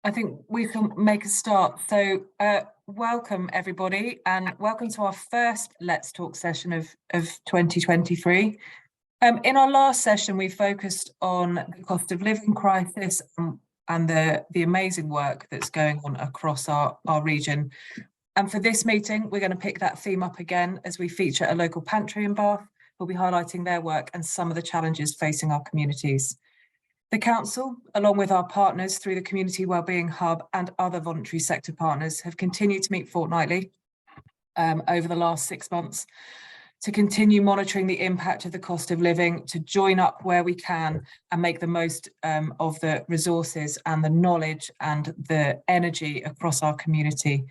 I think we can make a start. So welcome everybody, and welcome to our first Let's Talk session of 2023. In our last session, we focused on the cost of living crisis and the amazing work that's going on across our region. And for this meeting, we're going to pick that theme up again as we feature a local pantry in Bath. We'll be highlighting their work and some of the challenges facing our communities. The Council, along with our partners through the Community Wellbeing Hub and other voluntary sector partners, have continued to meet fortnightly over the last 6 months to continue monitoring the impact of the cost of living, to join up where we can and make the most of the resources and the knowledge and the energy across our community.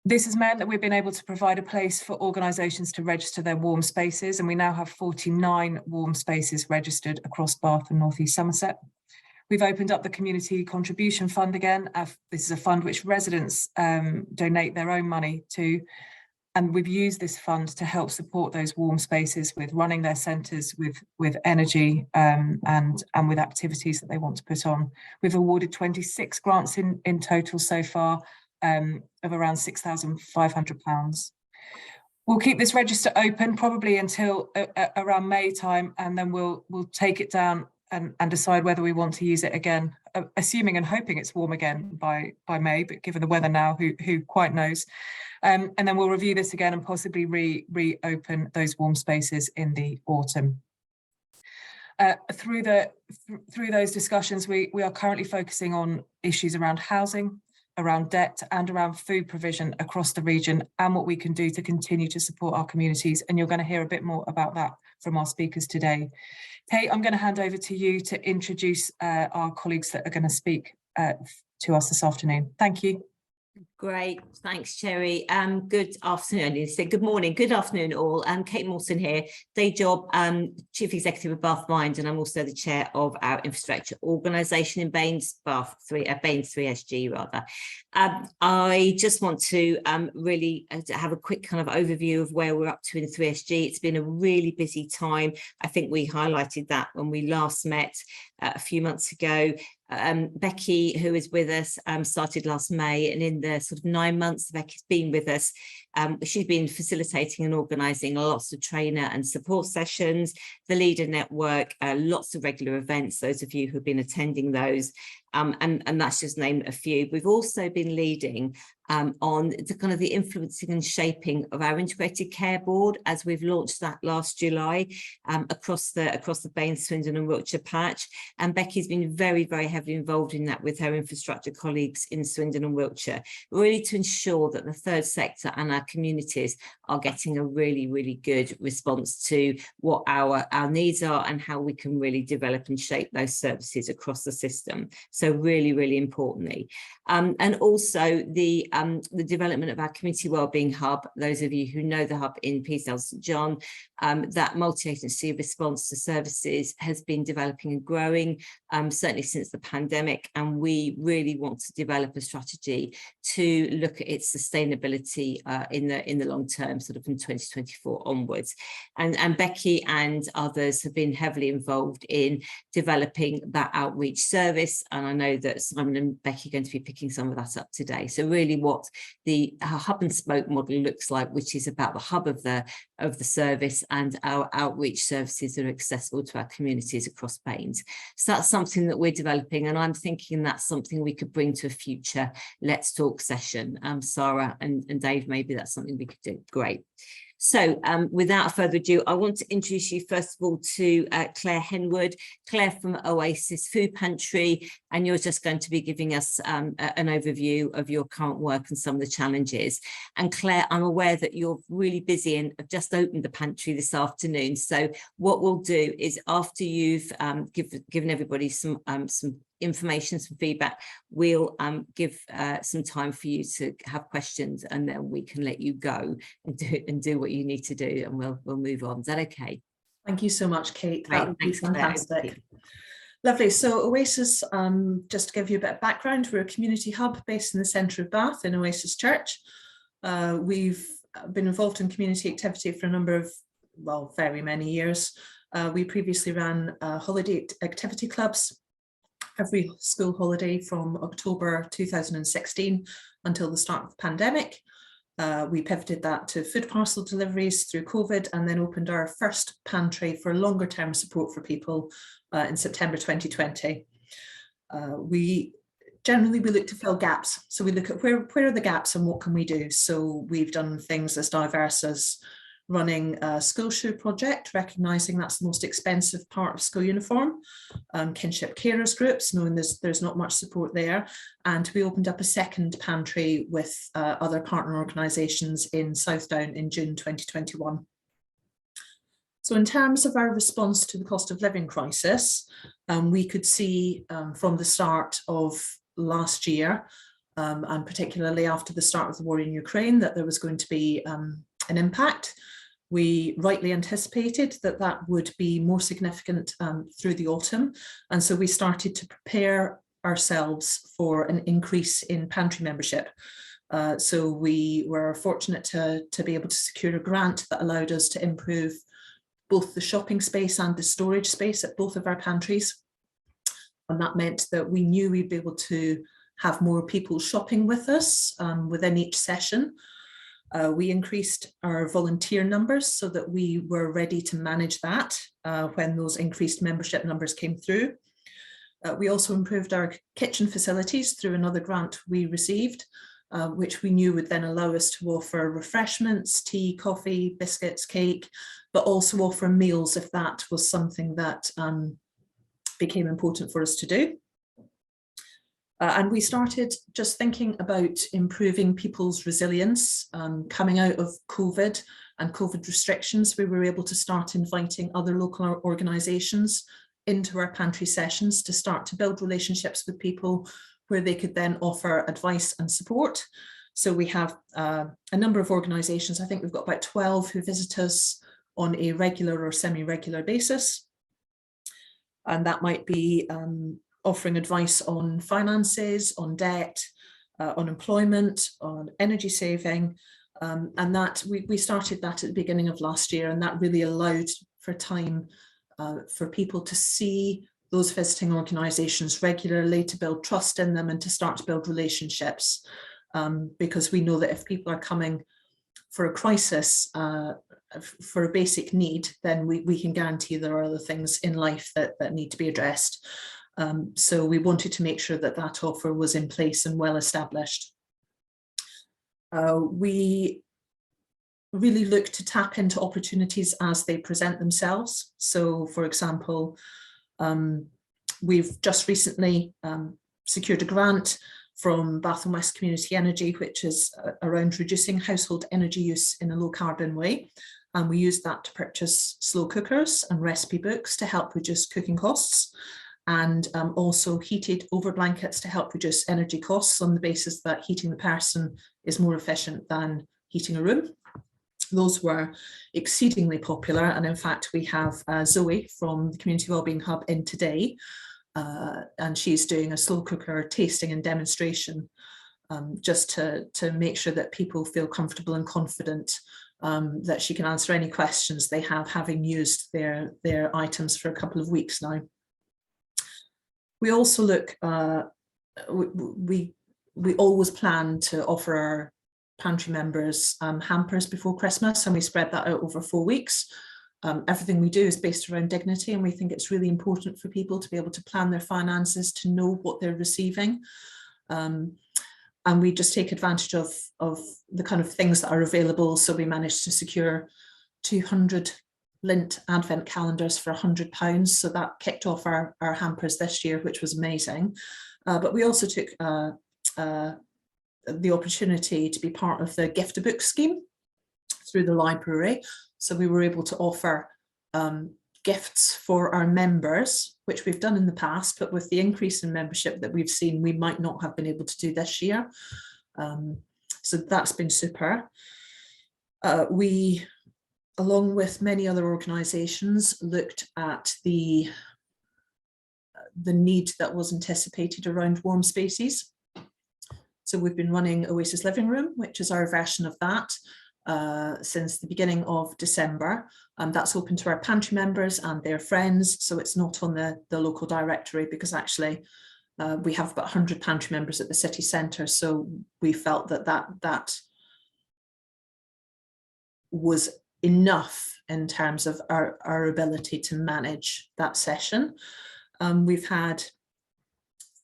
This has meant that we've been able to provide a place for organisations to register their warm spaces, and we now have 49 warm spaces registered across Bath and North East Somerset. We've opened up the Community Contribution Fund again. This is a fund which residents donate their own money to, and we've used this fund to help support those warm spaces with running their centres with energy and with activities that they want to put on. We've awarded 26 grants in total so far, of around £6,500. We'll keep this register open probably until around May time, and then we'll take it down and decide whether we want to use it again, assuming and hoping it's warm again by May, but given the weather now, who quite knows. And then we'll review this again and possibly reopen those warm spaces in the autumn. Through those discussions, we are currently focusing on issues around housing, around debt and around food provision across the region, and what we can do to continue to support our communities. And you're going to hear a bit more about that from our speakers today. Kate, I'm going to hand over to you to introduce our colleagues that are going to speak to us this afternoon. Thank you. Great, thanks, Cherry. Good afternoon. I need to say good morning, good afternoon, all. Kate Morton here, day job Chief Executive of Bath Mind, and I'm also the chair of our infrastructure organisation in Baines, Baines 3SG rather. I just want to really have a quick kind of overview of where we're up to in 3SG. It's been a really busy time. I think we highlighted that when we last met a few months ago. Becky, who is with us, started last May, and in the sort of 9 months Becky's been with us, she's been facilitating and organising lots of trainer and support sessions, the leader network, lots of regular events, those of you who've been attending those, and that's just named a few. We've also been leading on the kind of the influencing and shaping of our integrated care board as we've launched that last July across the Baines, Swindon and Wiltshire patch, and Becky's been very, very heavily involved in that with her infrastructure colleagues in Swindon and Wiltshire, really to ensure that the third sector and our communities are getting a really, really good response to what our needs are and how we can really develop and shape those services across the system. So really, really importantly. And also the development of our Community Wellbeing Hub. Those of you who know the hub in Peasdale St John, that multi-agency response to services has been developing and growing, certainly since the pandemic, and we really want to develop a strategy to look at its sustainability in the long term, sort of from 2024 onwards. And Becky and others have been heavily involved in developing that outreach service, and I know that Simon and Becky are going to be picking some of that up today. So really what the hub and spoke model looks like, which is about the hub of the service and our outreach services that are accessible to our communities across Baines. So that's something that we're developing, and I'm thinking that's something we could bring to a future Let's Talk session. Sarah and Dave, maybe that's something we could do. Great. So without further ado, I want to introduce you first of all to Claire Henwood. Claire from Oasis Food Pantry, and you're just going to be giving us an overview of your current work and some of the challenges. And Claire, I'm aware that you're really busy and have just opened the pantry this afternoon. So what we'll do is, after you've given everybody some information, some feedback, we'll give some time for you to have questions, and then we can let you go and do what you need to do, and we'll move on. Is that okay? Thank you so much, Kate. Right, that would be fantastic. Claire. Lovely. So Oasis, just to give you a bit of background, we're a community hub based in the centre of Bath in Oasis Church. We've been involved in community activity for a number of, well, very many years. We previously ran holiday activity clubs, every school holiday from October 2016 until the start of the pandemic. We pivoted that to food parcel deliveries through COVID, and then opened our first pantry for longer term support for people in September 2020. We look to fill gaps. So we look at where are the gaps and what can we do? So we've done things as diverse as running a school shoe project, recognising that's the most expensive part of school uniform, kinship carers groups, knowing there's not much support there. And we opened up a second pantry with other partner organisations in Southdown in June 2021. So in terms of our response to the cost of living crisis, we could see from the start of last year, and particularly after the start of the war in Ukraine, that there was going to be an impact. We rightly anticipated that that would be more significant through the autumn. And so we started to prepare ourselves for an increase in pantry membership. So we were fortunate to be able to secure a grant that allowed us to improve both the shopping space and the storage space at both of our pantries. And that meant that we knew we'd be able to have more people shopping with us within each session. We increased our volunteer numbers so that we were ready to manage that when those increased membership numbers came through. We also improved our kitchen facilities through another grant we received, which we knew would then allow us to offer refreshments, tea, coffee, biscuits, cake, but also offer meals if that was something that became important for us to do. And we started just thinking about improving people's resilience. Coming out of COVID and COVID restrictions, we were able to start inviting other local organisations into our pantry sessions to start to build relationships with people where they could then offer advice and support. So we have a number of organisations, I think we've got about 12 who visit us on a regular or semi-regular basis. And that might be offering advice on finances, on debt, on employment, on energy saving. And that we started that at the beginning of last year, and that really allowed for time for people to see those visiting organisations regularly, to build trust in them and to start to build relationships. Because we know that if people are coming for a crisis, for a basic need, then we can guarantee there are other things in life that need to be addressed. So we wanted to make sure that that offer was in place and well established. We really look to tap into opportunities as they present themselves. So, for example, we've just recently secured a grant from Bath and West Community Energy, which is around reducing household energy use in a low carbon way. And we use that to purchase slow cookers and recipe books to help reduce cooking costs, and also heated over blankets to help reduce energy costs on the basis that heating the person is more efficient than heating a room. Those were exceedingly popular, and in fact we have Zoe from the Community Wellbeing Hub in today, and she's doing a slow cooker tasting and demonstration just to make sure that people feel comfortable and confident that she can answer any questions they have, having used their items for a couple of weeks now. We also look, we always plan to offer our pantry members hampers before Christmas, and we spread that out over 4 weeks. Everything we do is based around dignity, and we think it's really important for people to be able to plan their finances, to know what they're receiving. And we just take advantage of the kind of things that are available. So we managed to secure 200 lint advent calendars for £100. So that kicked off our hampers this year, which was amazing. But we also took the opportunity to be part of the gift a book scheme through the library. So we were able to offer gifts for our members, which we've done in the past, but with the increase in membership that we've seen, we might not have been able to do this year. So that's been super. We, along with many other organisations, looked at the need that was anticipated around warm spaces. So we've been running Oasis Living Room, which is our version of that, since the beginning of December. That's open to our pantry members and their friends, so it's not on the local directory, because actually We have about 100 pantry members at the city centre, so we felt that was enough in terms of our ability to manage that session. We've had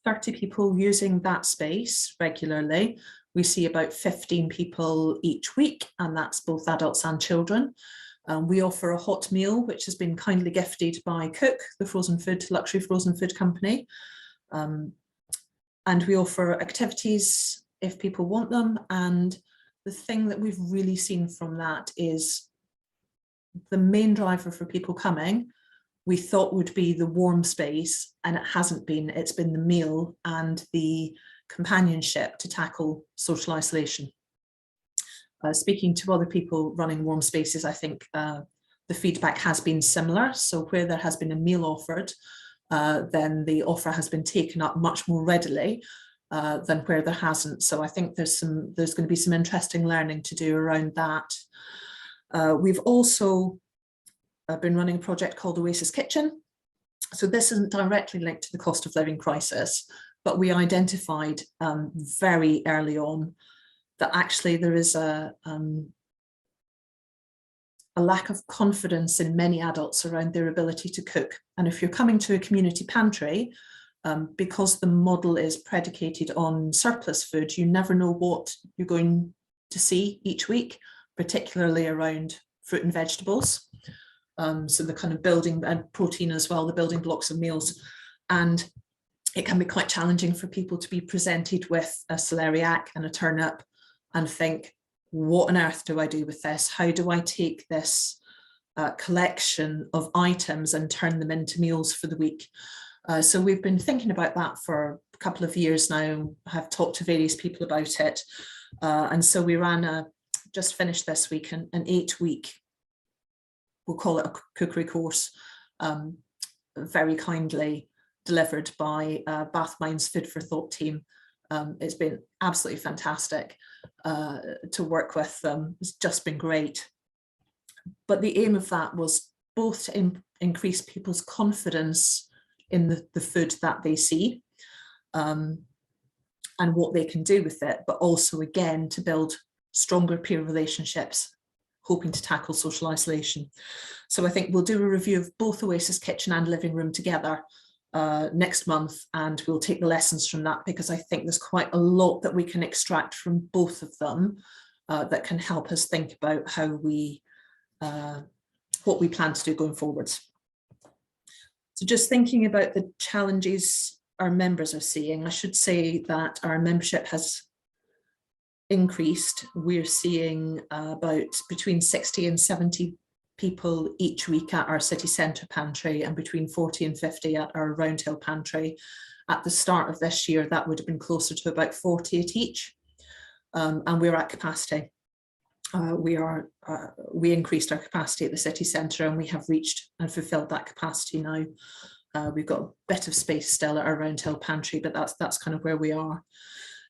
30 people using that space regularly. We see about 15 people each week, and that's both adults and children. We offer a hot meal, which has been kindly gifted by Cook, the luxury frozen food company. And we offer activities if people want them. And the thing that we've really seen from that is the main driver for people coming, we thought would be the warm space, and it hasn't been. It's been the meal and the companionship to tackle social isolation. Speaking to other people running warm spaces, I think the feedback has been similar. So where there has been a meal offered, then the offer has been taken up much more readily than where there hasn't. So I think there's going to be some interesting learning to do around that. We've also been running a project called Oasis Kitchen. So this isn't directly linked to the cost of living crisis, but we identified very early on that actually there is a lack of confidence in many adults around their ability to cook. And if you're coming to a community pantry, because the model is predicated on surplus food, you never know what you're going to see each week, particularly around fruit and vegetables. So the kind of building, and protein as well, the building blocks of meals. And it can be quite challenging for people to be presented with a celeriac and a turnip and think, what on earth do I do with this? How do I take this collection of items and turn them into meals for the week? So we've been thinking about that for a couple of years now. I've talked to various people about it. And so we ran just finished this week, an 8-week, we'll call it a cookery course, very kindly delivered by Bath Mind's Food for Thought team. It's been absolutely fantastic to work with them. It's just been great. But the aim of that was both to increase people's confidence in the food that they see and what they can do with it, but also, again, to build stronger peer relationships, hoping to tackle social isolation. So I think we'll do a review of both Oasis Kitchen and Living Room together next month, and we'll take the lessons from that, because I think there's quite a lot that we can extract from both of them that can help us think about how we, what we plan to do going forwards. So just thinking about the challenges our members are seeing, I should say that our membership has increased. We're seeing about between 60 and 70 people each week at our city centre pantry, and between 40 and 50 at our Roundhill pantry. At the start of this year, that would have been closer to about 40 at each, and we're at capacity. We increased our capacity at the city centre, and we have reached and fulfilled that capacity now. We've got a bit of space still at our Roundhill pantry, but that's kind of where we are.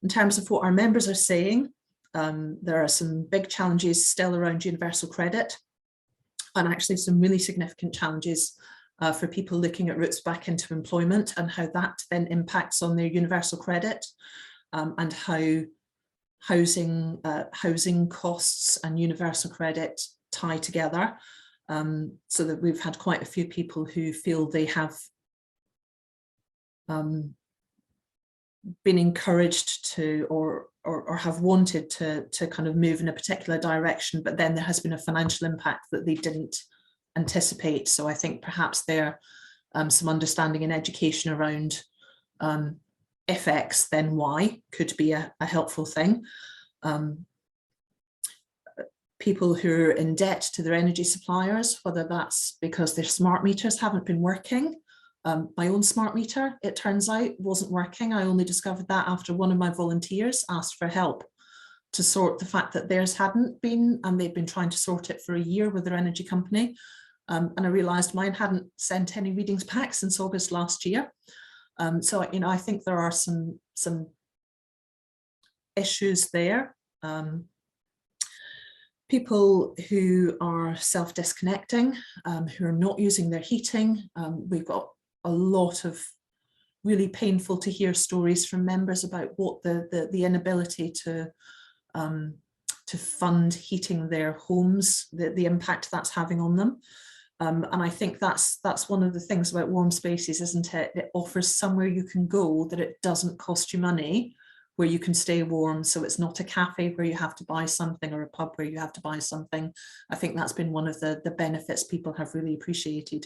In terms of what our members are saying, there are some big challenges still around universal credit, and actually some really significant challenges for people looking at routes back into employment, and how that then impacts on their universal credit, and how housing costs and universal credit tie together. So that we've had quite a few people who feel they have been encouraged to or have wanted to kind of move in a particular direction, but then there has been a financial impact that they didn't anticipate. So I think perhaps there some understanding and education around if X, then Y could be a helpful thing. People who are in debt to their energy suppliers, whether that's because their smart meters haven't been working. My own smart meter, it turns out, wasn't working. I only discovered that after one of my volunteers asked for help to sort the fact that theirs hadn't been, and they've been trying to sort it for a year with their energy company. And I realised mine hadn't sent any readings back since August last year. So, I think there are some issues there. People who are self-disconnecting, who are not using their heating. We've got a lot of really painful to hear stories from members about what the inability to fund heating their homes, the impact that's having on them. And I think that's one of the things about warm spaces, isn't it? It offers somewhere you can go that it doesn't cost you money, where you can stay warm. So it's not a cafe where you have to buy something or a pub where you have to buy something. I think that's been one of the benefits people have really appreciated.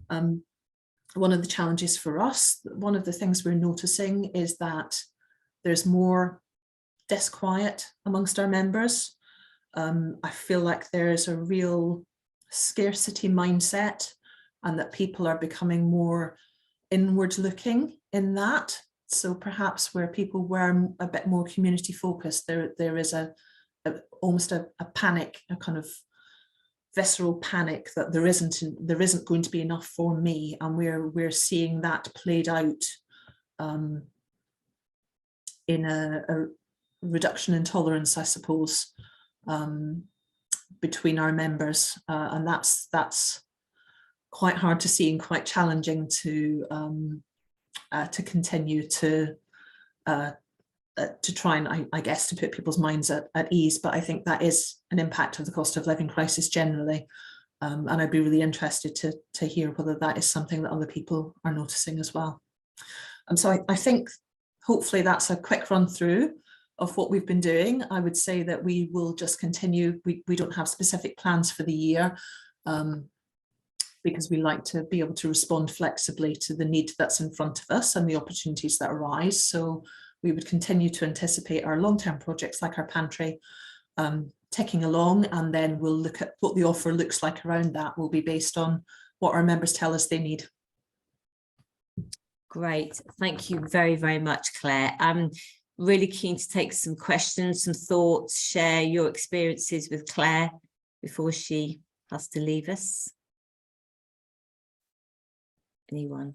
One of the challenges for us, one of the things we're noticing is that there's more disquiet amongst our members. I feel like there is a real scarcity mindset, and that people are becoming more inward looking in that. So perhaps where people were a bit more community focused, there is almost a panic, a kind of visceral panic that there isn't going to be enough for me, and we're seeing that played out in a reduction in tolerance, I suppose, between our members, and that's quite hard to see and quite challenging to continue to try and, I guess, to put people's minds at ease. But I think that is an impact of the cost of living crisis generally, and I'd be really interested to hear whether that is something that other people are noticing as well. And so I think hopefully that's a quick run through of what we've been doing. I would say that we will just continue. We don't have specific plans for the year, because we like to be able to respond flexibly to the need that's in front of us and the opportunities that arise. So we would continue to anticipate our long-term projects like our pantry ticking along, and then we'll look at what the offer looks like around that will be based on what our members tell us they need. Great, thank you very, very much, Claire. I'm really keen to take some questions, some thoughts, share your experiences with Claire before she has to leave us. Anyone?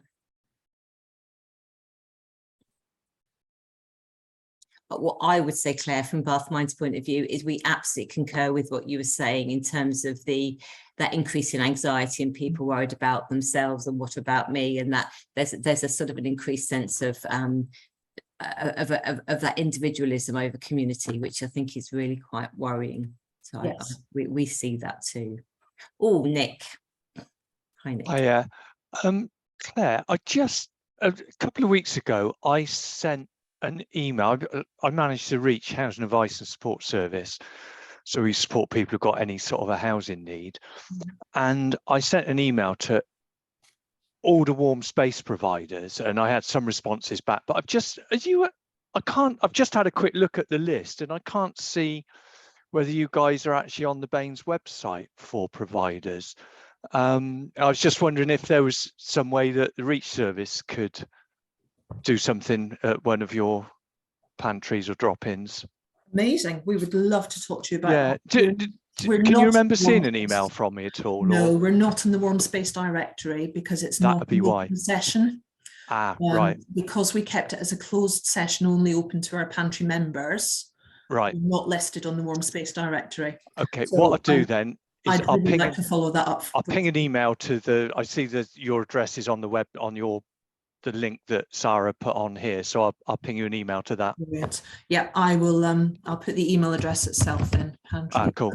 But what I would say, Claire, from Bath Mind's point of view, is we absolutely concur with what you were saying in terms of that increase in anxiety and people worried about themselves and what about me, and that there's a sort of an increased sense of that individualism over community, which I think is really quite worrying. So yes. We see that too. Oh, Nick. Hi, Nick. Hiya. Claire, a couple of weeks ago, I sent an email. I managed to reach Housing Advice and Support Service. So we support people who've got any sort of a housing need. And I sent an email to all the warm space providers, and I had some responses back, but I've just had a quick look at the list, and I can't see whether you guys are actually on the Baines website for providers. I was just wondering if there was some way that the Reach service could do something at one of your pantries or drop-ins. Amazing. We would love to talk to you about that. Can you remember seeing an email from me at all? No, we're not in the warm space directory because it's not an open session. Right. Because we kept it as a closed session only open to our pantry members. Right. We're not listed on the warm space directory. Okay, so what I'll do then is I'd really like to follow that up. I'll ping an email to I see that your address is on the web, on the link that Sarah put on here, so I'll ping you an email to that. Brilliant. Yeah, I will. I'll put the email address itself in. Cool.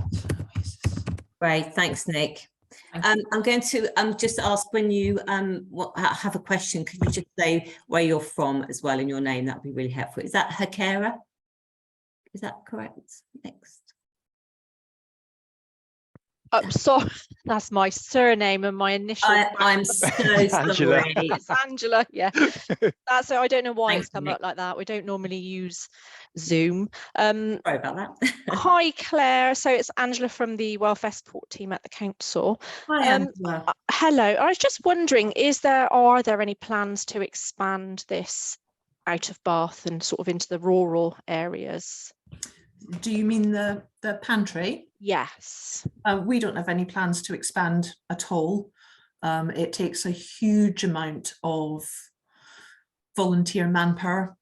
Great, thanks, Nick. I'm going to just ask, when you have a question, could you just say where you're from as well in your name? That would be really helpful. Is that Hakera? Is that correct? Next. I'm sorry, that's my surname and my initial. I'm so sorry. It's Angela, yeah. That's so I don't know why it's come up like that. We don't normally use Zoom. Sorry about that. Hi, Claire. So it's Angela from the welfare support team at the council. Hi, Angela. Hello. I was just wondering, are there any plans to expand this out of Bath and sort of into the rural areas? Do you mean the pantry? Yes. We don't have any plans to expand at all. It takes a huge amount of volunteer manpower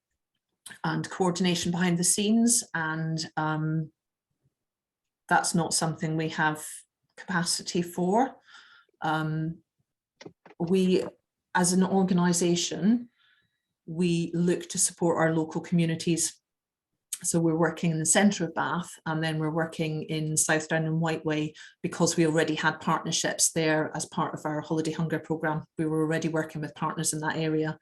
and coordination behind the scenes, and that's not something we have capacity for. We, as an organisation, we look to support our local communities. So we're working in the centre of Bath, and then we're working in South Down and Whiteway because we already had partnerships there as part of our holiday hunger programme. We were already working with partners in that area.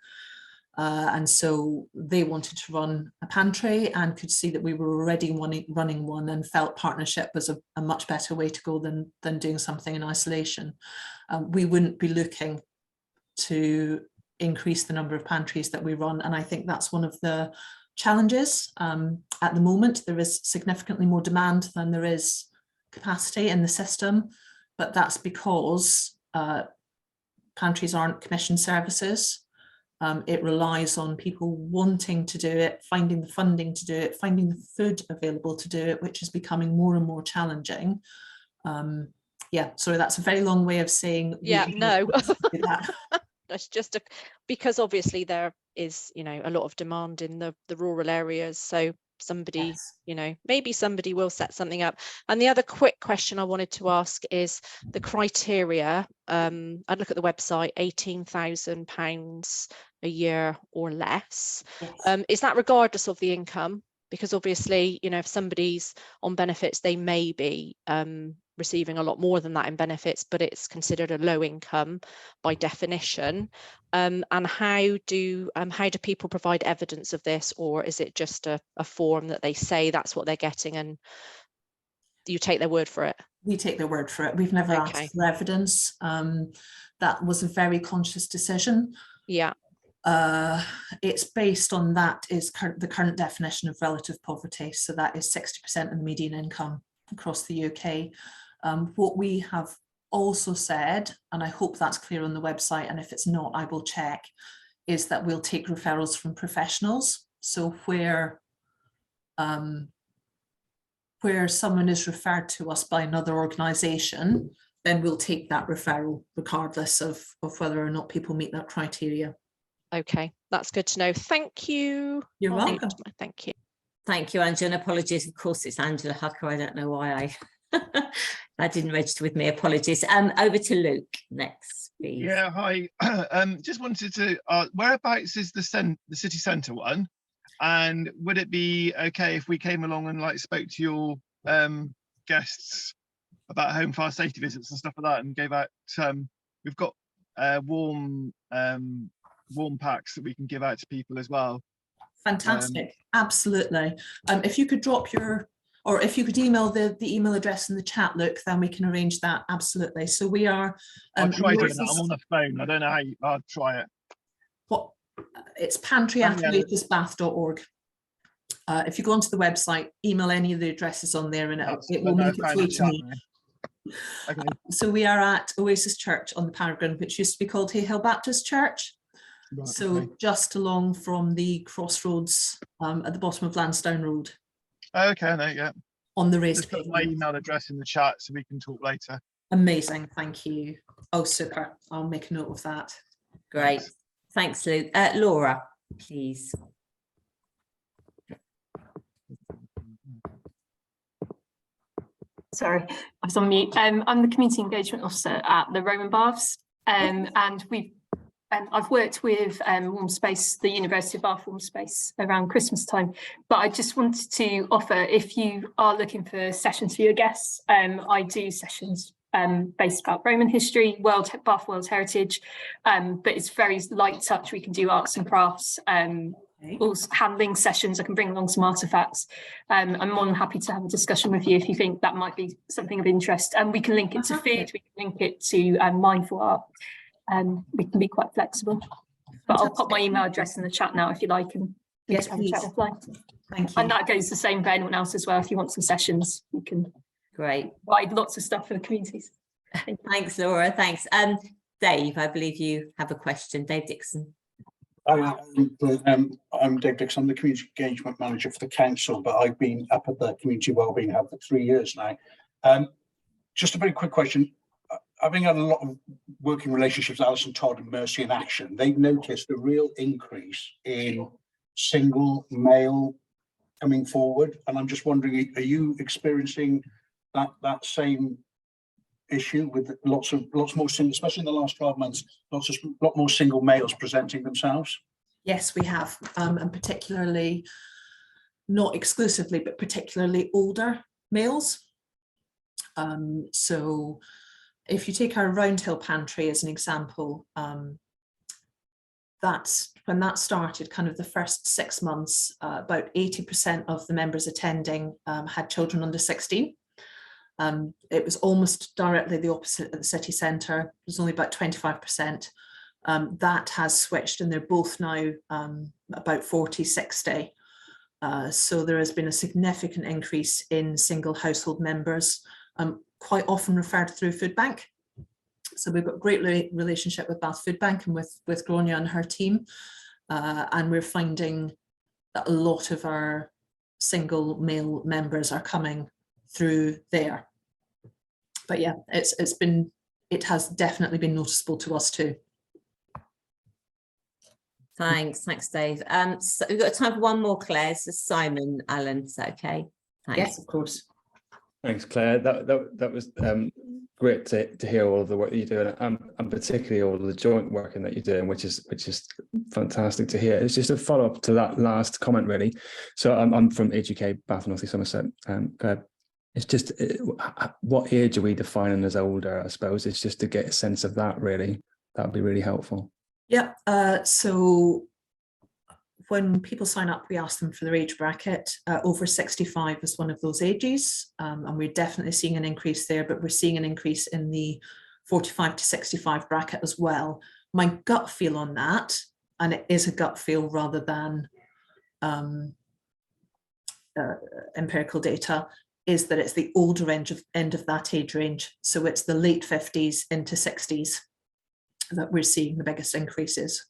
And so they wanted to run a pantry and could see that we were already running one, and felt partnership was a much better way to go than doing something in isolation. We wouldn't be looking to increase the number of pantries that we run, and I think that's one of the challenges. At the moment, there is significantly more demand than there is capacity in the system, but that's because pantries aren't commissioned services. It relies on people wanting to do it, finding the funding to do it, finding the food available to do it, which is becoming more and more challenging. Yeah, so that's a very long way of saying. Yeah, no. That. That's just because obviously there is, you know, a lot of demand in the rural areas. So somebody, Yes. you know, maybe somebody will set something up. And the other quick question I wanted to ask is the criteria. I'd look at the website, £18,000 a year or less. Yes. Is that regardless of the income? Because obviously, you know, if somebody's on benefits, they may be receiving a lot more than that in benefits, but it's considered a low income by definition. And how do people provide evidence of this, or is it just a form that they say that's what they're getting and you take their word for it? We take their word for it. We've never asked for evidence. That was a very conscious decision. Yeah. It's based on that is the current definition of relative poverty. So that is 60% of the median income across the UK. What we have also said, and I hope that's clear on the website, and if it's not, I will check, is that we'll take referrals from professionals. So where someone is referred to us by another organisation, then we'll take that referral regardless of whether or not people meet that criteria. Okay, that's good to know. Thank you. You're welcome. Thank you. Thank you, Angela. And apologies, of course, it's Angela Hucker. I don't know why that didn't register with me. Apologies. Over to Luke next, please. Yeah, hi. Just wanted to, whereabouts is the city centre one? And would it be okay if we came along and like spoke to your guests about home fire safety visits and stuff like that, and gave out, we've got warm packs that we can give out to people as well. Fantastic. Absolutely. If you could drop or if you could email the email address in the chat, Luke, then we can arrange that. Absolutely. So we are. I'll try doing that. I'm on the phone. I don't know how I'll try it. What? It's pantry@oasisbath.org. If you go onto the website, email any of the addresses on there, and it will make it through to me. Okay. So we are at Oasis Church on the Paragon, which used to be called Hay Hill Baptist Church. Right, so okay. Just along from the crossroads at the bottom of Lansdowne Road. Okay, no, yeah. On the raised just put my email address in the chat so we can talk later. Amazing, thank you. Oh, super. I'll make a note of that. Great. Thanks, Luke. Laura, please. Sorry, I was on mute. I'm the Community Engagement Officer at the Roman Baths, and I've worked with Warm Space, the University of Bath Warm Space, around Christmas time. But I just wanted to offer, if you are looking for sessions for your guests, I do sessions based about Roman history, Bath World Heritage, but it's very light touch. We can do arts and crafts, also handling sessions. I can bring along some artifacts. I'm more than happy to have a discussion with you if you think that might be something of interest. And we can link it to food, we can link it to mindful art. We can be quite flexible. But I'll pop my email address in the chat now if you like, and yes, please. Chat offline. Thank you. And that goes the same for anyone else as well. If you want some sessions, you can. Great. Provide lots of stuff for the communities. Thanks, Laura. Thanks. Dave, I believe you have a question. Dave Dixon. I'm Dave Dixon. I'm the Community Engagement Manager for the Council, but I've been up at the Community Wellbeing Hub for 3 years now. Just a very quick question. Having had a lot of working relationships, Alison Todd and Mercy in Action, they've noticed a real increase in single male coming forward. And I'm just wondering, are you experiencing that same issue with lots more single, especially in the last 12 months, lot more single males presenting themselves? Yes, we have, and particularly, not exclusively, but particularly older males. So if you take our Roundhill pantry as an example, that's when that started, kind of the first 6 months, about 80% of the members attending had children under 16. It was almost directly the opposite at the city centre. It was only about 25%. That has switched, and they're both now about 40, 60. So there has been a significant increase in single household members, quite often referred through Food Bank. So we've got a great relationship with Bath Food Bank and with Gronia and her team. And we're finding that a lot of our single male members are coming through there. But yeah, it has definitely been noticeable to us too. Thanks, Dave. So we've got time for one more, Claire. So Simon Allen, is that okay? Thanks. Yes, of course. Thanks, Claire. That was great to hear all of the work that you're doing, and particularly all of the joint working that you're doing, which is fantastic to hear. It's just a follow up to that last comment, really. So I'm from Age UK, Bath, North East Somerset. It's just what age are we defining as older? I suppose it's just to get a sense of that. Really, that would be really helpful. Yeah. So when people sign up, we ask them for their age bracket. Over 65 is one of those ages, and we're definitely seeing an increase there, but we're seeing an increase in the 45 to 65 bracket as well. My gut feel on that, and it is a gut feel rather than empirical data, is that it's the older end of that age range. So it's the late 50s into 60s that we're seeing the biggest increases.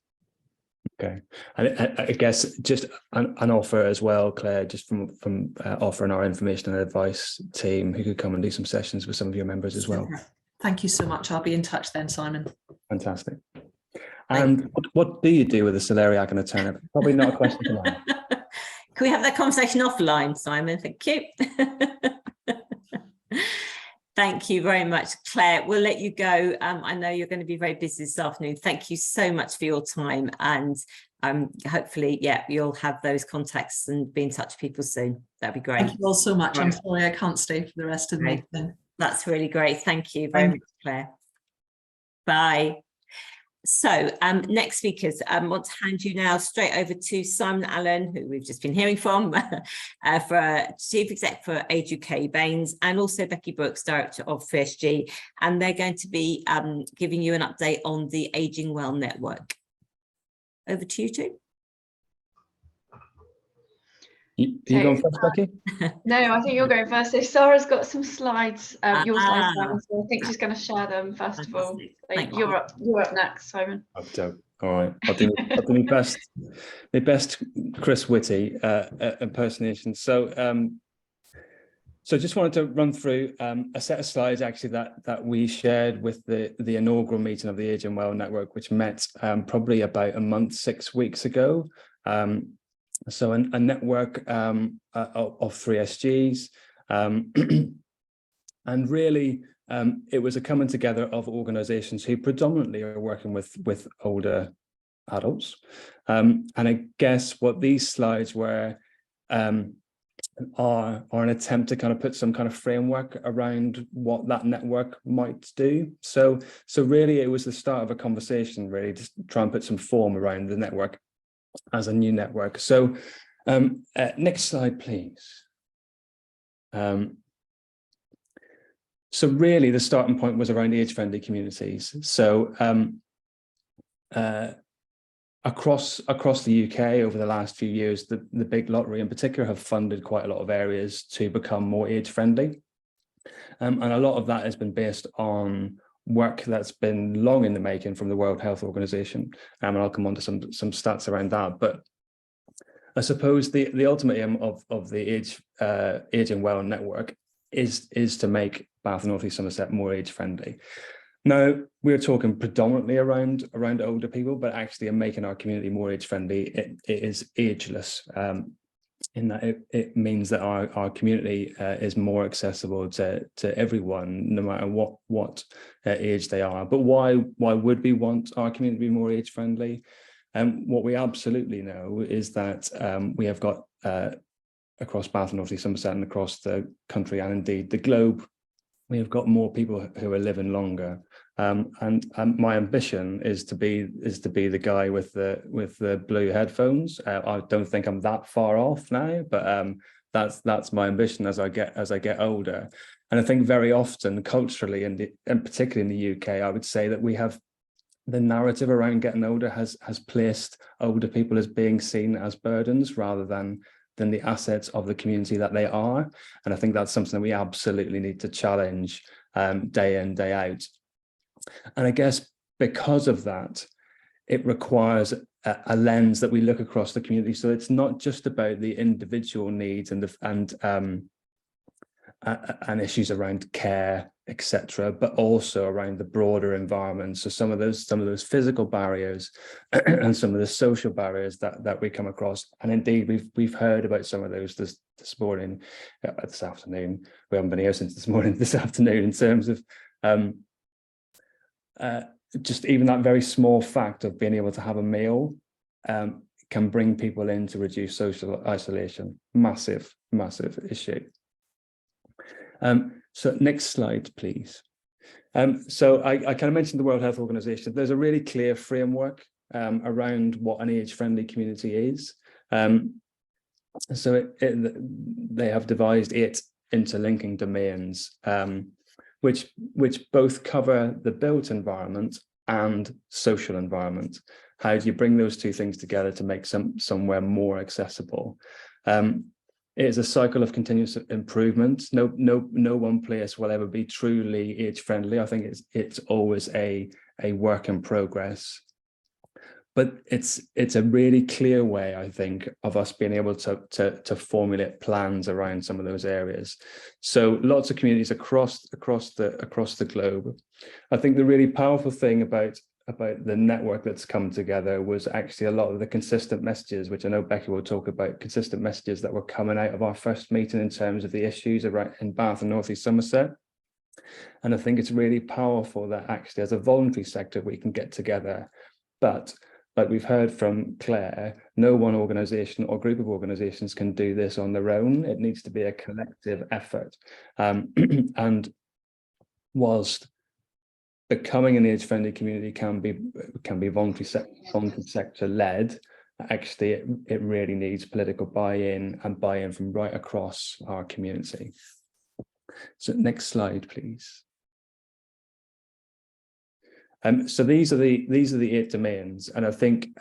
Okay, and I guess just an offer as well, Claire, just from offering our information and advice team who could come and do some sessions with some of your members as well. Thank you so much. I'll be in touch then, Simon. Fantastic. And what do you do with a celeriac and a turnip? Probably not a question for now. Can we have that conversation offline, Simon? Thank you. Thank you very much, Claire. We'll let you go. I know you're going to be very busy this afternoon. Thank you so much for your time, and hopefully, yeah, you'll have those contacts and be in touch with people soon. That'd be great. Thank you all so much. I'm sorry I can't stay for the rest of the meeting. That's really great. Thank you very much, Claire. Bye. So next speakers, I want to hand you now straight over to Simon Allen, who we've just been hearing from, for Chief Exec for Age UK Baines, and also Becky Brooks, Director of FSG, and they're going to be giving you an update on the Ageing Well Network. Over to you two. You going first, Becky? No, I think you're going first. So Sarah's got some slides, your slides, Simon, so I think she's going to share them first of all. So you're up next, Simon. All right, I'll do my best Chris Whitty impersonation. So just wanted to run through a set of slides actually that we shared with the inaugural meeting of the Ageing Well Network, which met probably about a month, 6 weeks ago. So a network of 3 SGs, and really it was a coming together of organisations who predominantly are working with older adults. And I guess what these slides were are an attempt to kind of put some kind of framework around what that network might do. So really it was the start of a conversation, really, to try and put some form around the network as a new network. So next slide, please. So really the starting point was around age-friendly communities. So across the UK over the last few years, the big lottery in particular have funded quite a lot of areas to become more age-friendly. And a lot of that has been based on work that's been long in the making from the World Health Organization, and I'll come on to some stats around that. But I suppose the ultimate aim of the Ageing Well Network is to make Bath and North East Somerset more age friendly. Now we're talking predominantly around older people, but actually in making our community more age friendly, it is ageless. In that it means that our community is more accessible to everyone, no matter what age they are. But why would we want our community to be more age friendly? What we absolutely know is that we have got across Bath and North East Somerset and across the country and indeed the globe, we have got more people who are living longer. And my ambition is to be the guy with the blue headphones. I don't think I'm that far off now, but that's my ambition as I get older. And I think very often culturally and particularly in the UK, I would say that we have the narrative around getting older has placed older people as being seen as burdens rather than the assets of the community that they are. And I think that's something that we absolutely need to challenge day in, day out. And I guess because of that, it requires a lens that we look across the community. So it's not just about the individual needs and issues around care, etc., but also around the broader environment. So some of those physical barriers and some of the social barriers that we come across. And indeed, we've heard about some of those this morning, this afternoon. We haven't been here since this morning, this afternoon, in terms of just even that very small fact of being able to have a meal can bring people in to reduce social isolation. Massive, massive issue. So next slide, please. So I kind of mentioned the World Health Organization. There's a really clear framework around what an age-friendly community is. So they have devised 8 interlinking domains, which both cover the built environment and social environment. How do you bring those two things together to make somewhere more accessible? It is a cycle of continuous improvement. No one place will ever be truly age-friendly. I think it's always a work in progress. But it's a really clear way, I think, of us being able to formulate plans around some of those areas. So lots of communities across the globe. I think the really powerful thing about the network that's come together was actually a lot of the consistent messages, which I know Becky will talk about, consistent messages that were coming out of our first meeting in terms of the issues around in Bath and North East Somerset. And I think it's really powerful that actually as a voluntary sector, we can get together. But like we've heard from Claire, no one organisation or group of organisations can do this on their own. It needs to be a collective effort. And whilst becoming an age-friendly community can be voluntary sector led, actually it really needs political buy-in and buy-in from right across our community. So next slide, please. So these are the 8 domains, and I think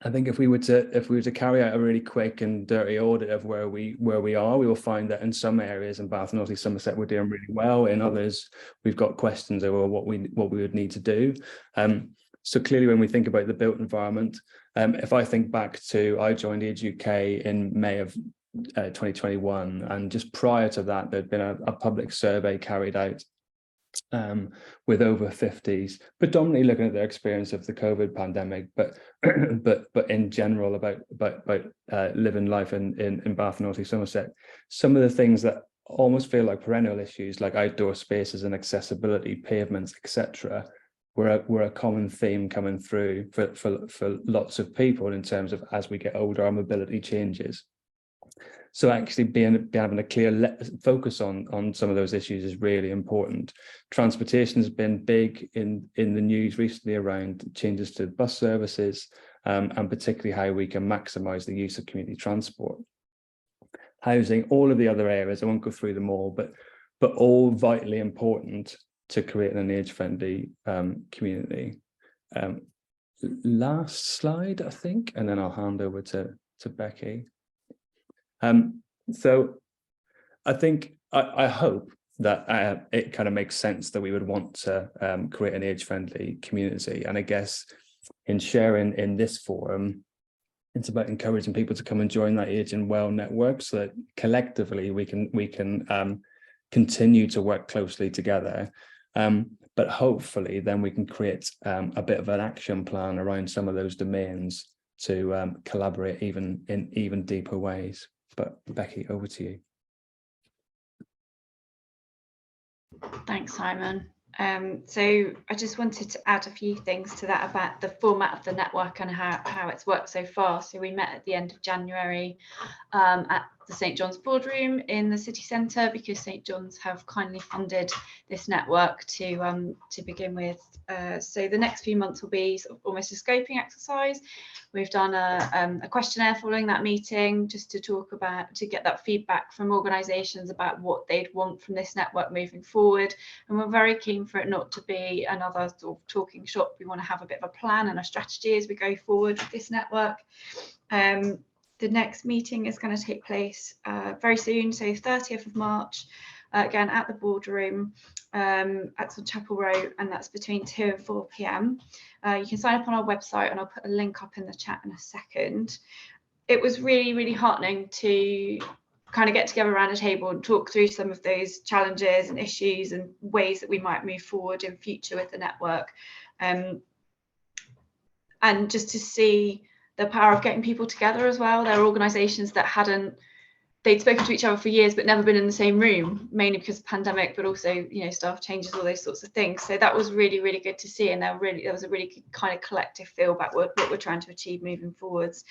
if we were to carry out a really quick and dirty audit of where we are, we will find that in some areas in Bath and North East Somerset we're doing really well. In others, we've got questions over what we would need to do. So clearly, when we think about the built environment, if I think back to I joined Age UK in May of 2021, and just prior to that, there'd been a public survey carried out with over 50s, predominantly looking at their experience of the COVID pandemic, but in general about living life in Bath and North East Somerset. Some of the things that almost feel like perennial issues, like outdoor spaces and accessibility, pavements, etc., were a common theme coming through for lots of people in terms of as we get older, our mobility changes. So actually having a clear focus on some of those issues is really important. Transportation has been big in the news recently around changes to bus services, and particularly how we can maximise the use of community transport. Housing, all of the other areas, I won't go through them all, but all vitally important to creating an age-friendly community. Last slide, I think, and then I'll hand over to Becky. So I think I hope that it kind of makes sense that we would want to create an age-friendly community. And I guess in sharing in this forum, it's about encouraging people to come and join that Age and Well network so that collectively we can continue to work closely together. But hopefully then we can create a bit of an action plan around some of those domains to collaborate in even deeper ways. But Becky, over to you. Thanks, Simon. So I just wanted to add a few things to that about the format of the network and how it's worked so far. So we met at the end of January at the St John's Boardroom in the city centre, because St John's have kindly funded this network to begin with. So the next few months will be sort of almost a scoping exercise. We've done a questionnaire following that meeting, just to get that feedback from organisations about what they'd want from this network moving forward. And we're very keen for it not to be another sort of talking shop. We want to have a bit of a plan and a strategy as we go forward with this network. The next meeting is going to take place very soon, so 30th of March, again at the Boardroom at Chapel Row, and that's between 2 and 4 p.m. You can sign up on our website, and I'll put a link up in the chat in a second. It was really, really heartening to kind of get together around a table and talk through some of those challenges and issues and ways that we might move forward in future with the network. And just to see the power of getting people together as well. There are organisations that they'd spoken to each other for years but never been in the same room, mainly because of the pandemic, but also, you know, staff changes, all those sorts of things. So that was really, really good to see, and there was a really good kind of collective feel about what we're trying to achieve moving forwards.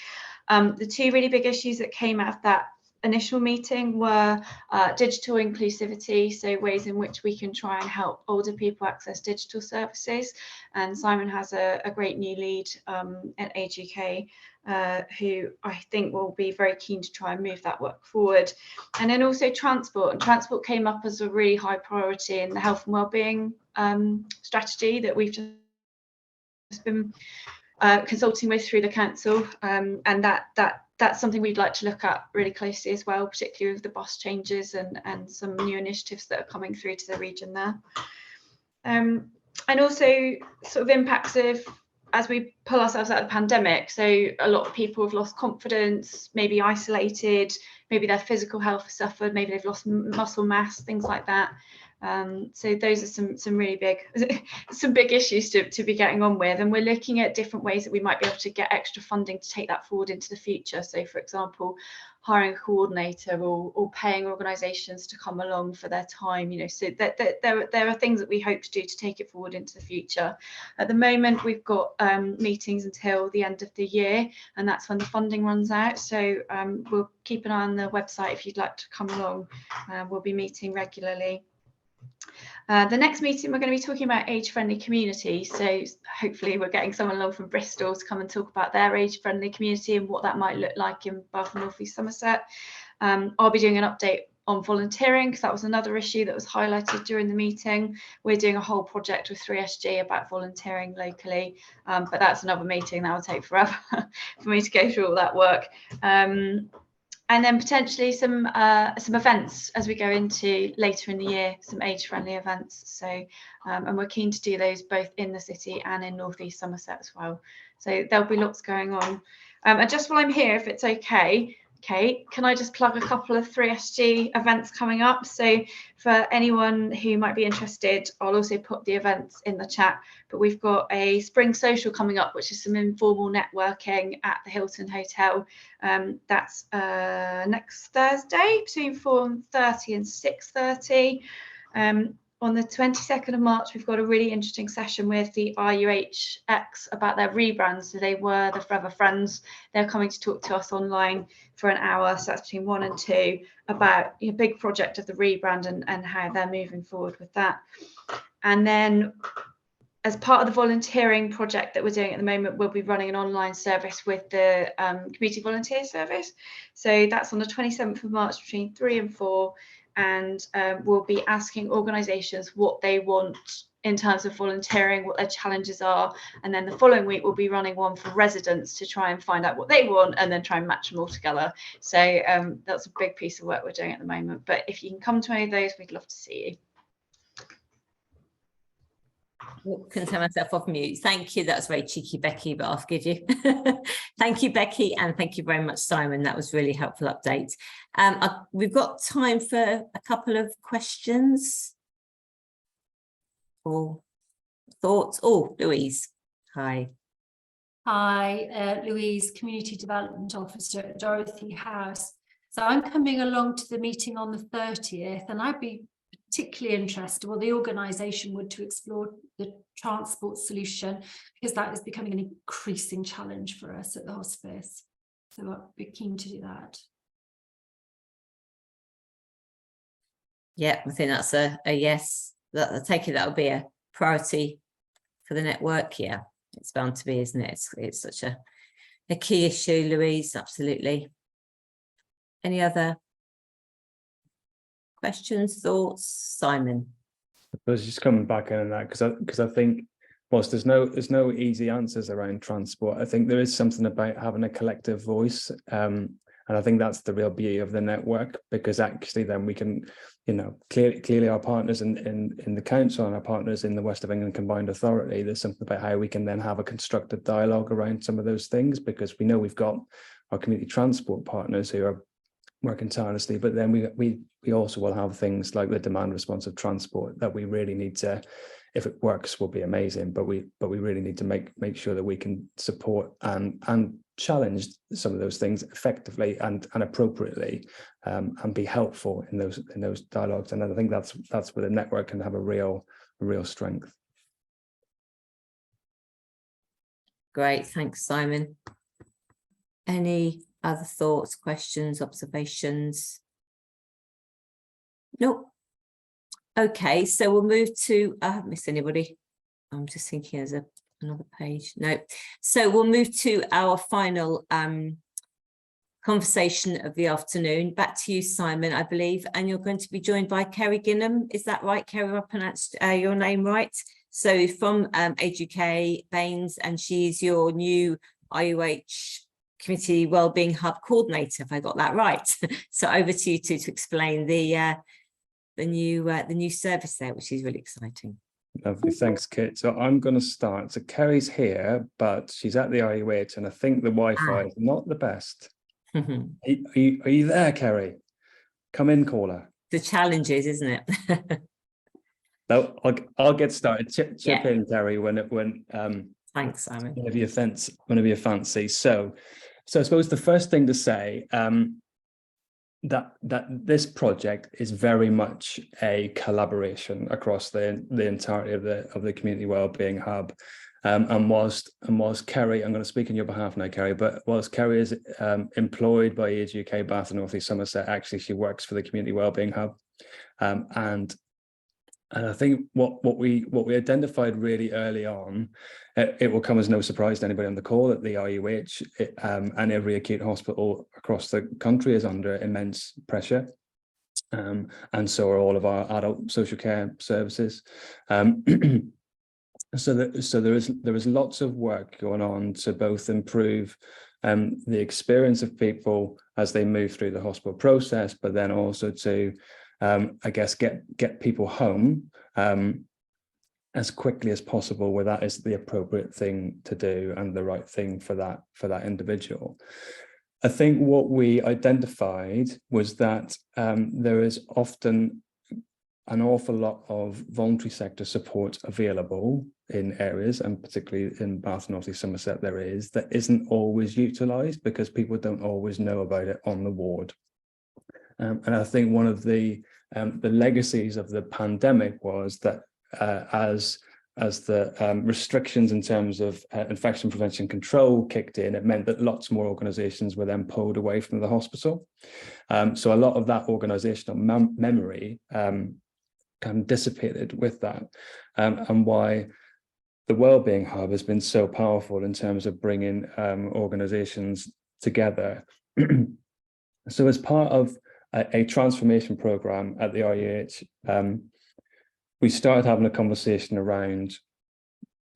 The two really big issues that came out of that initial meeting were digital inclusivity, so ways in which we can try and help older people access digital services. And Simon has a great new lead at Age UK who I think will be very keen to try and move that work forward. And then also transport, and transport came up as a really high priority in the health and wellbeing strategy that we've just been consulting with through the council, and that's something we'd like to look at really closely as well, particularly with the bus changes and some new initiatives that are coming through to the region there. And also sort of impacts of as we pull ourselves out of the pandemic. So a lot of people have lost confidence, maybe isolated, maybe their physical health has suffered, maybe they've lost muscle mass, things like that. So those are some really big issues to be getting on with, and we're looking at different ways that we might be able to get extra funding to take that forward into the future. So for example, hiring a coordinator or paying organisations to come along for their time, you know, so that there are things that we hope to do to take it forward into the future. At the moment we've got meetings until the end of the year, and that's when the funding runs out. So we'll keep an eye on the website if you'd like to come along. We'll be meeting regularly. The next meeting, we're going to be talking about age-friendly community. So hopefully we're getting someone along from Bristol to come and talk about their age-friendly community and what that might look like in Bath and North East Somerset. I'll be doing an update on volunteering, because that was another issue that was highlighted during the meeting. We're doing a whole project with 3SG about volunteering locally, but that's another meeting that will take forever for me to go through all that work. And then potentially some events as we go into later in the year, some age-friendly events. So, and we're keen to do those both in the city and in North East Somerset as well. So there'll be lots going on. And just while I'm here, if it's okay, Kate, can I just plug a couple of 3SG events coming up? So for anyone who might be interested, I'll also put the events in the chat, but we've got a spring social coming up, which is some informal networking at the Hilton Hotel. That's next Thursday between 4:30 and 6:30. On the 22nd of March, we've got a really interesting session with the RUHX about their rebrand. So they were the Forever Friends. They're coming to talk to us online for an hour. So that's between 1 and 2 about a big project of the rebrand and how they're moving forward with that. And then as part of the volunteering project that we're doing at the moment, we'll be running an online service with the community volunteer service. So that's on the 27th of March between 3 and 4. And we'll be asking organisations what they want in terms of volunteering, what their challenges are. And then the following week, we'll be running one for residents to try and find out what they want and then try and match them all together. So that's a big piece of work we're doing at the moment. But if you can come to any of those, we'd love to see you. Can turn myself off mute. Thank you. That's very cheeky, Becky, but I'll forgive you. Thank you, Becky, and thank you very much, Simon. That was really helpful update. We've got time for a couple of questions or thoughts. Oh, Louise. Hi. Hi, Louise, Community Development Officer at Dorothy House. So I'm coming along to the meeting on the 30th, and I'd be particularly interested, well, the organisation would, to explore the transport solution, because that is becoming an increasing challenge for us at the hospice. So I'd be keen to do that. Yeah, I think that's a yes. I take it that'll be a priority for the network. Yeah, it's bound to be, isn't it? It's such a key issue, Louise. Absolutely. Any other questions, thoughts, Simon? I was just coming back in on that because I think whilst there's no easy answers around transport, I think there is something about having a collective voice, and I think that's the real beauty of the network, because actually then we can, you know, clearly our partners in the council and our partners in the West of England Combined Authority, there's something about how we can then have a constructive dialogue around some of those things, because we know we've got our community transport partners who are working tirelessly, but then we also will have things like the demand responsive transport that we really need to, if it works, will be amazing, but we really need to make sure that we can support and challenge some of those things effectively and appropriately, and be helpful in those dialogues. And I think that's where the network can have a real strength. Great, thanks, Simon. Any other thoughts, questions, observations? Nope. Okay, so we'll move to, I haven't missed anybody. I'm just thinking there's another page. No. So we'll move to our final conversation of the afternoon. Back to you, Simon, I believe, and you're going to be joined by Kerry Ginham. Is that right, Kerry? I pronounced your name right? So from Age UK, Baines, and she's your new IUH Community Wellbeing Hub Coordinator, if I got that right. So over to you two to explain the new service there, which is really exciting. Lovely, thanks, Kate. So I'm going to start. So Kerry's here, but she's at the IUH, and I think the Wi-Fi is not the best. Are you there, Kerry? Come in, caller. The challenges, isn't it? No, I'll get started. Chip in, Kerry, when thanks, Simon. Whenever you fancy. So I suppose the first thing to say, that this project is very much a collaboration across the entirety of the Community Wellbeing Hub, and whilst Kerry, I'm going to speak on your behalf now, Kerry, but whilst Kerry is employed by Age UK Bath and North East Somerset, actually she works for the Community Wellbeing Hub, and I think what we identified really early on, it will come as no surprise to anybody on the call that the IUH and every acute hospital across the country is under immense pressure, and so are all of our adult social care services. So there is lots of work going on to both improve the experience of people as they move through the hospital process, but then also to I guess get people home as quickly as possible, where that is the appropriate thing to do and the right thing for that individual. I think what we identified was that there is often an awful lot of voluntary sector support available in areas, and particularly in Bath and North East Somerset there is, that isn't always utilised because people don't always know about it on the ward. And I think one of the legacies of the pandemic was that as the restrictions in terms of infection prevention control kicked in, it meant that lots more organisations were then pulled away from the hospital. So a lot of that organisational memory kind of dissipated with that, and why the Wellbeing Hub has been so powerful in terms of bringing organisations together. So as part of a transformation programme at the IUH, we started having a conversation around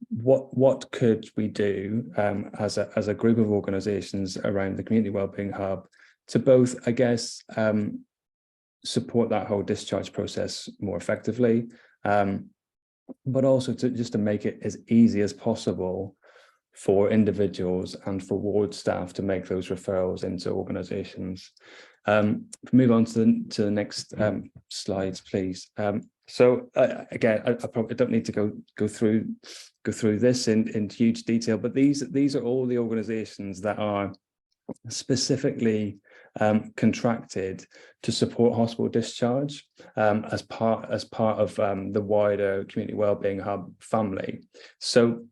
what could we do as a group of organisations around the Community Wellbeing Hub to both, I guess, support that whole discharge process more effectively, but also to make it as easy as possible for individuals and for ward staff to make those referrals into organisations. Move on to the next slides, please. So again, I probably don't need to go through this in huge detail, but these are all the organisations that are specifically contracted to support hospital discharge as part of the wider Community Wellbeing Hub family. So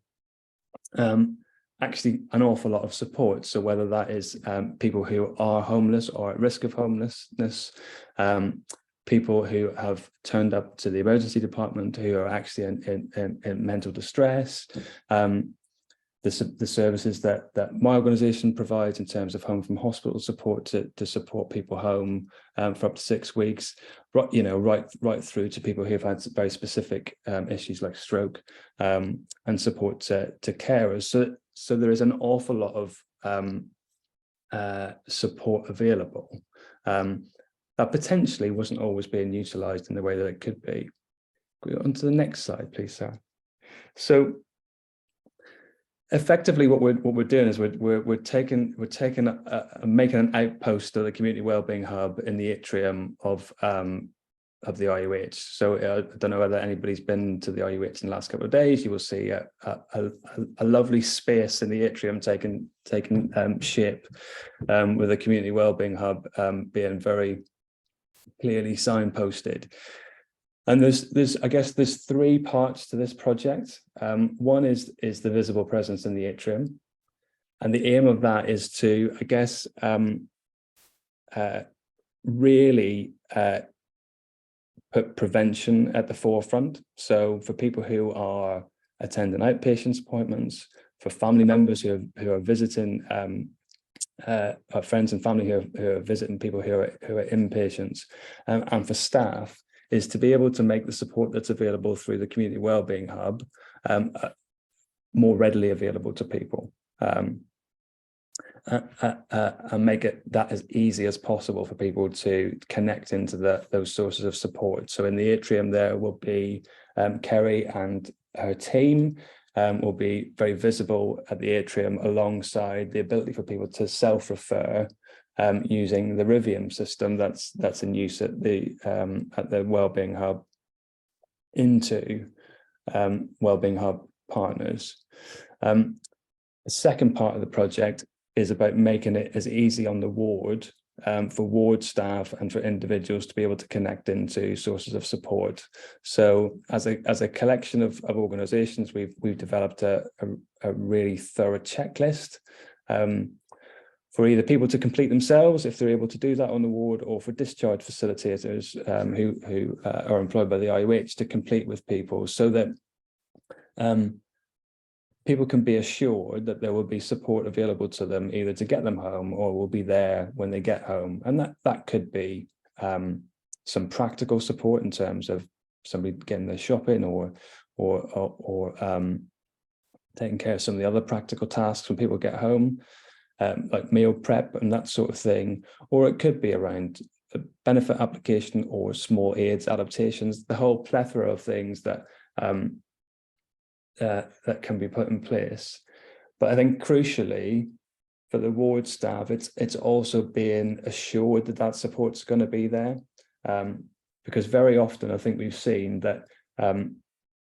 actually an awful lot of support. So whether that is people who are homeless or at risk of homelessness, people who have turned up to the emergency department who are actually in mental distress, the services that my organisation provides in terms of home from hospital support to support people home for up to 6 weeks, right through to people who have had very specific issues like stroke, and support to carers. So there is an awful lot of support available that potentially wasn't always being utilised in the way that it could be. Go on to the next slide, please, Sarah. So effectively, what we're doing is we're taking making an outpost of the Community Wellbeing Hub in the atrium of the IUH. So I don't know whether anybody's been to the IUH in the last couple of days. You will see a lovely space in the atrium taking shape, with the Community Wellbeing Hub being very clearly signposted. And there's 3 parts to this project. One is the visible presence in the atrium, and the aim of that is to, I guess, really put prevention at the forefront. So for people who are attending outpatient appointments, for family members who are visiting, our friends and family who are visiting people who are inpatients, and for staff, is to be able to make the support that's available through the Community Wellbeing Hub more readily available to people, and make it that as easy as possible for people to connect into those sources of support. So in the atrium there will be Kerry and her team will be very visible at the atrium, alongside the ability for people to self-refer using the Rivium system that's in use at the Wellbeing Hub into Wellbeing Hub partners. The second part of the project is about making it as easy on the ward for ward staff and for individuals to be able to connect into sources of support. So as a collection of organisations, we've developed a really thorough checklist for either people to complete themselves if they're able to do that on the ward, or for discharge facilitators who are employed by the IUH to complete with people, so that people can be assured that there will be support available to them, either to get them home or will be there when they get home. And that could be some practical support in terms of somebody getting their shopping or taking care of some of the other practical tasks when people get home, like meal prep and that sort of thing. Or it could be around a benefit application or small aids adaptations, the whole plethora of things that that can be put in place. But I think crucially for the ward staff, it's also being assured that that support's going to be there, because very often I think we've seen that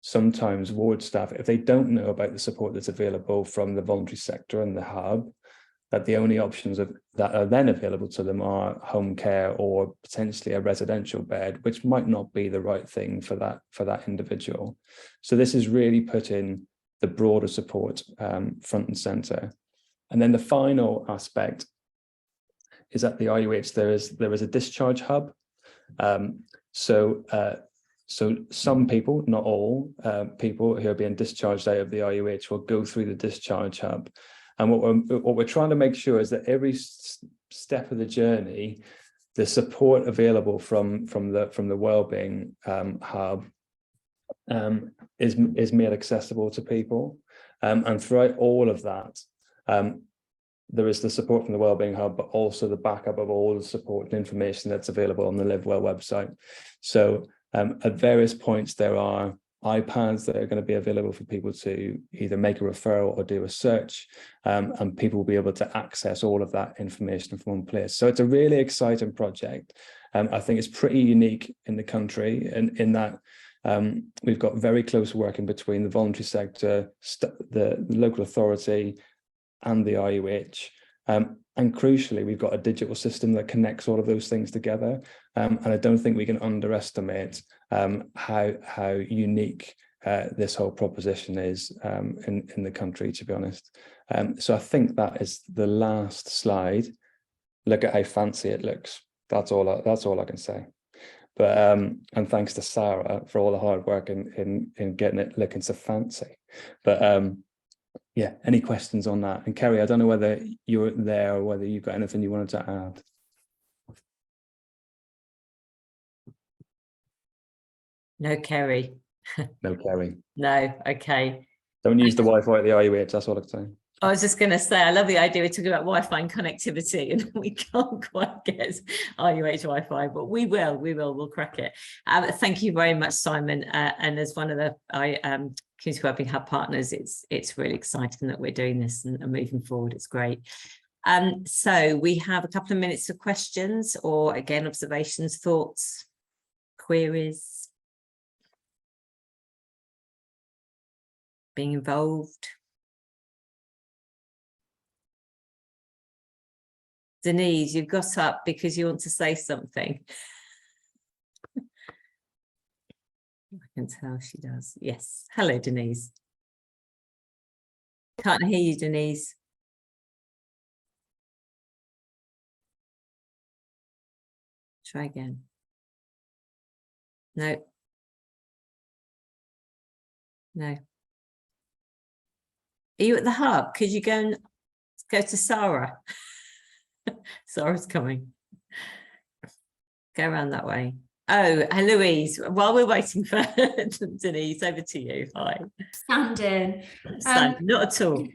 sometimes ward staff, if they don't know about the support that's available from the voluntary sector and the hub, that the only options that are then available to them are home care or potentially a residential bed, which might not be the right thing for that individual. So this is really putting the broader support front and centre. And then the final aspect is at the IUH there is a discharge hub. So some people, not all people who are being discharged out of the IUH, will go through the discharge hub. And what we're trying to make sure is that every step of the journey, the support available from the Wellbeing Hub is made accessible to people. And throughout all of that, there is the support from the Wellbeing Hub, but also the backup of all the support and information that's available on the Live Well website. So at various points, there are iPads that are going to be available for people to either make a referral or do a search, and people will be able to access all of that information from one place. So it's a really exciting project. I think it's pretty unique in the country in that we've got very close working between the voluntary sector, the local authority and the IUH. And crucially, we've got a digital system that connects all of those things together. And I don't think we can underestimate how unique this whole proposition is in the country, to be honest. So I think that is the last slide. Look at how fancy it looks. That's all I can say. But and thanks to Sarah for all the hard work in getting it looking so fancy. But yeah, any questions on that? And Kerry, I don't know whether you were there or whether you've got anything you wanted to add. No, Kerry. No, Kerry. No, okay. Don't use the Wi-Fi at the IUH, that's all I'm saying. I was just going to say, I love the idea we're talking about Wi-Fi and connectivity, and we can't quite get RUH Wi-Fi, but we'll crack it. Thank you very much, Simon. And as one of the Community Wellbeing Hub partners, it's really exciting that we're doing this and moving forward. It's great. So we have a couple of minutes for questions, or again, observations, thoughts, queries, being involved. Denise, you've got up because you want to say something. I can tell she does. Yes. Hello, Denise. Can't hear you, Denise. Try again. No. No. Are you at the hub? Could you go to Sarah? Sarah's coming. Go around that way. Oh, and Louise, while we're waiting for Denise, over to you. Hi. Stand in. Not at all.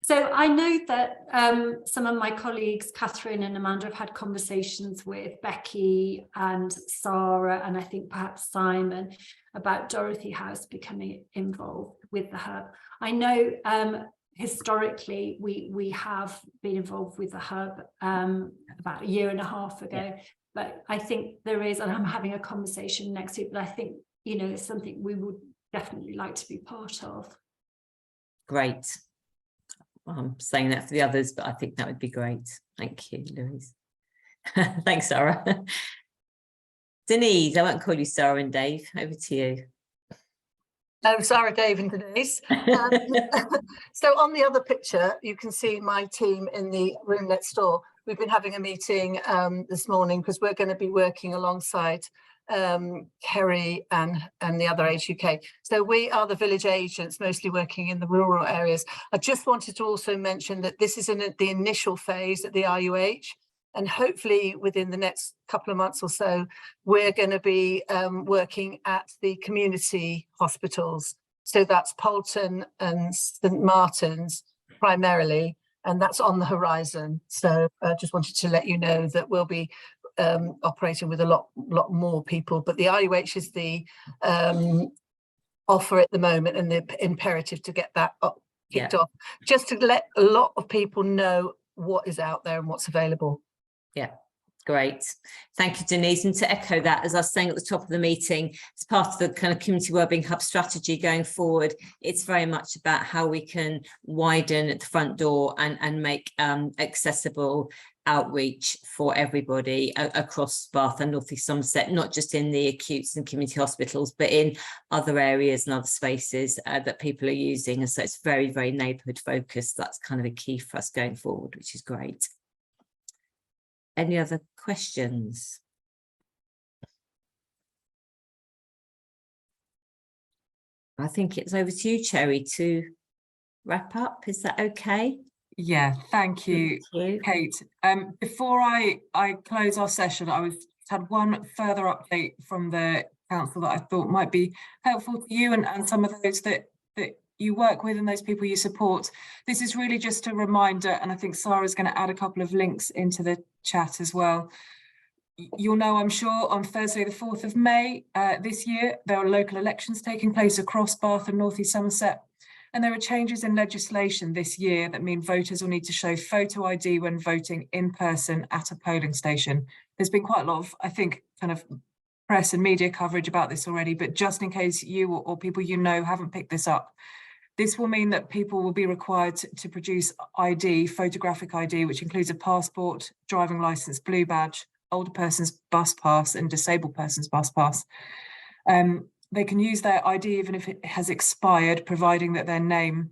So I know that some of my colleagues, Catherine and Amanda, have had conversations with Becky and Sarah, and I think perhaps Simon, about Dorothy House becoming involved with the hub. I know historically we have been involved with the hub about a year and a half ago, yeah. But I think there is, and I'm having a conversation next week, but I think, you know, it's something we would definitely like to be part of. Great. I'm saying that for the others, but I think that would be great. Thank you, Louise. Thanks, Sarah. Denise, I won't call you Sarah and Dave. Over to you. Oh, Sarah, Dave and Denise. So on the other picture, you can see my team in the room next door. We've been having a meeting this morning because we're going to be working alongside Kerry and the other Age UK. So we are the village agents, mostly working in the rural areas. I just wanted to also mention that this is in the initial phase at the RUH. And hopefully within the next couple of months or so, we're going to be working at the community hospitals. So that's Poulton and St Martin's primarily, and that's on the horizon. So I just wanted to let you know that we'll be operating with a lot more people. But the RUH is the offer at the moment, and the imperative to get that kicked off, just to let a lot of people know what is out there and what's available. Yeah, great. Thank you, Denise. And to echo that, as I was saying at the top of the meeting, as part of the kind of Community Wellbeing Hub strategy going forward, it's very much about how we can widen at the front door and make accessible outreach for everybody across Bath and North East Somerset, not just in the acutes and community hospitals, but in other areas and other spaces that people are using. And so it's very, very neighbourhood focused. That's kind of a key for us going forward, which is great. Any other questions? I think it's over to you, Cherry, to wrap up. Is that okay? Yeah, thank you, Kate. Before I close our session, I had one further update from the council that I thought might be helpful to you and some of those that you work with and those people you support. This is really just a reminder, and I think Sarah's going to add a couple of links into the chat as well. You'll know, I'm sure, on Thursday the 4th of May this year, there are local elections taking place across Bath and North East Somerset. And there are changes in legislation this year that mean voters will need to show photo ID when voting in person at a polling station. There's been quite a lot of, I think, kind of press and media coverage about this already, but just in case you or people you know haven't picked this up, This will mean that people will be required to produce ID, photographic ID, which includes a passport, driving licence, blue badge, older person's bus pass and disabled person's bus pass. They can use their ID even if it has expired, providing that their name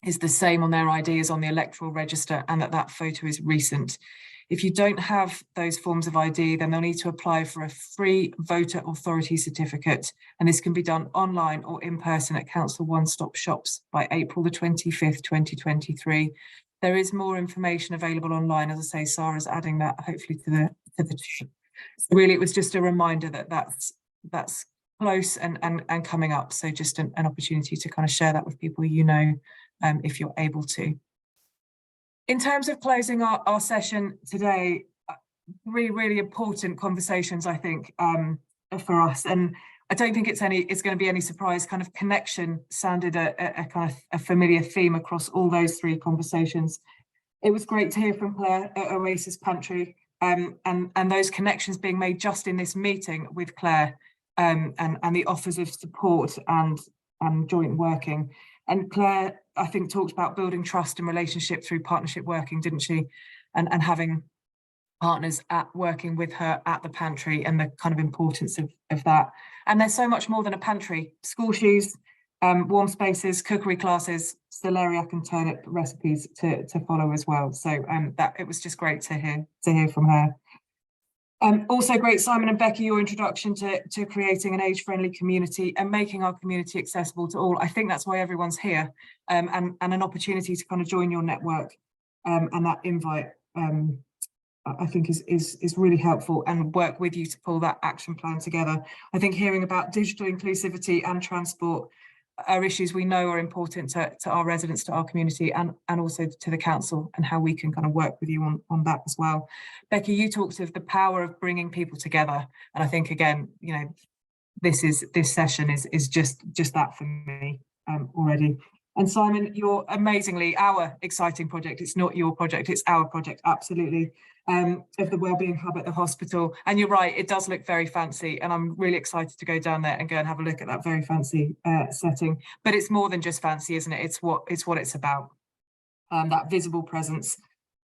is the same on their ID as on the electoral register and that photo is recent. If you don't have those forms of ID, then they'll need to apply for a free voter authority certificate. And this can be done online or in person at council one-stop shops by April the 25th, 2023. There is more information available online. As I say, Sarah's adding that hopefully to the so really, it was just a reminder that that's close and coming up. So just an opportunity to kind of share that with people, if you're able to. In terms of closing our session today, really important conversations, I think, for us. And I don't think it's going to be any surprise. Kind of connection sounded a kind of a familiar theme across all those three conversations. It was great to hear from Claire at Oasis Pantry, and those connections being made just in this meeting with Claire, and the offers of support and joint working. And Claire, I think, talked about building trust and relationship through partnership working, didn't she? And having partners working with her at the pantry and the kind of importance of that. And there's so much more than a pantry. School shoes, warm spaces, cookery classes, celeriac and turnip recipes to follow as well. So that it was just great to hear from her. Also great, Simon and Becky, your introduction to creating an age-friendly community and making our community accessible to all. I think that's why everyone's here, and an opportunity to kind of join your network, and that invite I think is really helpful, and work with you to pull that action plan together. I think hearing about digital inclusivity and transport are issues we know are important to our residents, to our community, and also to the council, and how we can kind of work with you on that as well. Becky, you talked of the power of bringing people together, and I think again, this session is just that for me already. And Simon, you're amazingly our exciting project. It's not your project, it's our project, absolutely, of the Wellbeing Hub at the hospital. And you're right, it does look very fancy, and I'm really excited to go down there and go and have a look at that very fancy setting. But it's more than just fancy, isn't it? It's what it's about. That visible presence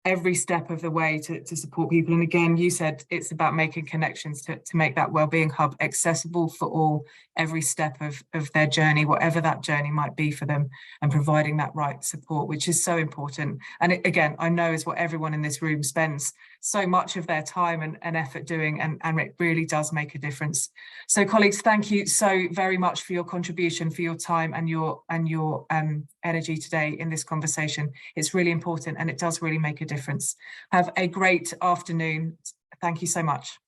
every step of the way to support people. And again, you said it's about making connections to make that Wellbeing Hub accessible for all, every step of their journey, whatever that journey might be for them, and providing that right support, which is so important. And again, I know is what everyone in this room spends so much of their time and effort doing, and it really does make a difference. So colleagues, thank you so very much for your contribution, for your time and your energy today in this conversation. It's really important, and it does really make a difference. Have a great afternoon. Thank you so much.